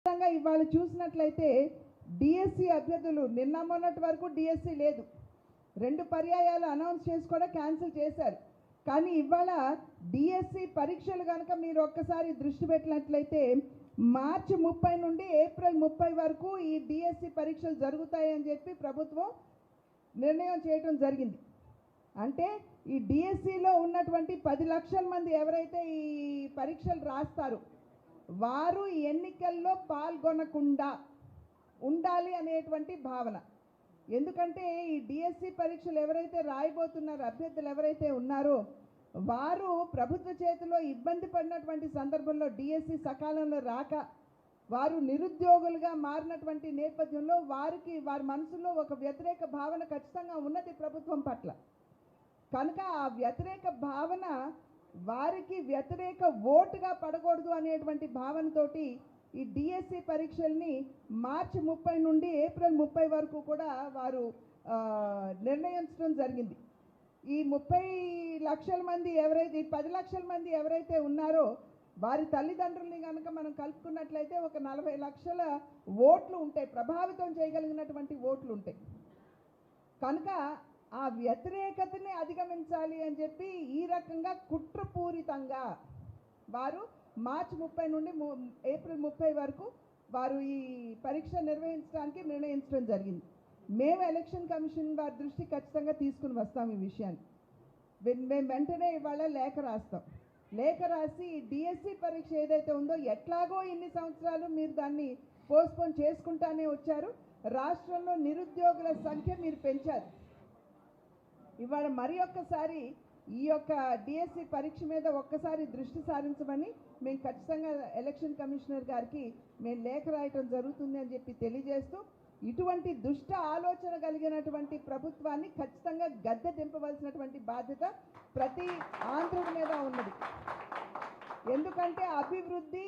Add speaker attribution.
Speaker 1: ఇవాళ చూసినట్లయితే డిఎస్సి అభ్యర్థులు నిన్న మొన్నటి వరకు డిఎస్సి లేదు, 2 పర్యాయాలు అనౌన్స్ చేసి కూడా క్యాన్సిల్ చేశారు. కానీ ఇవాళ డిఎస్సి పరీక్షలు కనుక మీరు ఒక్కసారి దృష్టి పెట్టినట్లయితే మార్చి 30 నుండి ఏప్రిల్ 30 వరకు ఈ డిఎస్సి పరీక్షలు జరుగుతాయని చెప్పి ప్రభుత్వం నిర్ణయం చేయడం జరిగింది. అంటే ఈ డిఎస్సిలో ఉన్నటువంటి 10 లక్షల మంది ఎవరైతే ఈ పరీక్షలు రాస్తారో వారు ఎన్నికల్లో పాల్గొనకుండా ఉండాలి అనేటువంటి భావన. ఎందుకంటే ఈ డిఎస్సి పరీక్షలు ఎవరైతే రాయబోతున్నారో అభ్యర్థులు ఎవరైతే ఉన్నారో వారు ప్రభుత్వ చేతిలో ఇబ్బంది పడినటువంటి సందర్భంలో డిఎస్సి సకాలంలో రాక వారు నిరుద్యోగులుగా మారినటువంటి నేపథ్యంలో వారి మనసులో ఒక వ్యతిరేక భావన ఖచ్చితంగా ఉన్నది ప్రభుత్వం పట్ల. కనుక ఆ వ్యతిరేక భావన వారికి వ్యతిరేక ఓటుగా పడకూడదు అనేటువంటి భావనతోటి ఈ డిఎస్సి పరీక్షల్ని మార్చి 30 నుండి ఏప్రిల్ 30 వరకు కూడా వారు నిర్ణయించడం జరిగింది. ఈ 30 లక్షల మంది ఎవరైతే 10 లక్షల మంది ఎవరైతే ఉన్నారో వారి తల్లిదండ్రుల్ని కనుక మనం కలుపుకున్నట్లయితే ఒక 40 లక్షల ఓట్లు ఉంటాయి, ప్రభావితం చేయగలిగినటువంటి ఓట్లు ఉంటాయి. కనుక ఆ వ్యతిరేకతని అధిగమించాలి అని చెప్పి ఈ రకంగా కుట్రపూరితంగా వారు మార్చి 30 నుండి ఏప్రిల్ 30 వరకు వారు ఈ పరీక్ష నిర్వహించడానికి నిర్ణయించడం జరిగింది. మేము ఎలక్షన్ కమిషన్ వారి దృష్టి ఖచ్చితంగా తీసుకుని వస్తాం ఈ విషయాన్ని. మేము వెంటనే ఇవాళ లేఖ రాస్తాం. లేఖ రాసి డిఎస్సి పరీక్ష ఏదైతే ఉందో ఎట్లాగో ఇన్ని సంవత్సరాలు మీరు దాన్ని పోస్ట్పోన్ చేసుకుంటానే వచ్చారు, రాష్ట్రంలో నిరుద్యోగుల సంఖ్య మీరు పెంచారు. ఇవాళ మరి ఒక్కసారి ఈ యొక్క డిఎస్సి పరీక్ష మీద ఒక్కసారి దృష్టి సారించమని మేము ఖచ్చితంగా ఎలక్షన్ కమిషనర్ గారికి మేము లేఖ రాయటం జరుగుతుంది అని చెప్పి తెలియజేస్తూ ఇటువంటి దుష్ట ఆలోచన కలిగినటువంటి ప్రభుత్వాన్ని ఖచ్చితంగా గద్దె దింపవలసినటువంటి బాధ్యత ప్రతి ఆంధ్రుడి మీద ఉన్నది. ఎందుకంటే అభివృద్ధి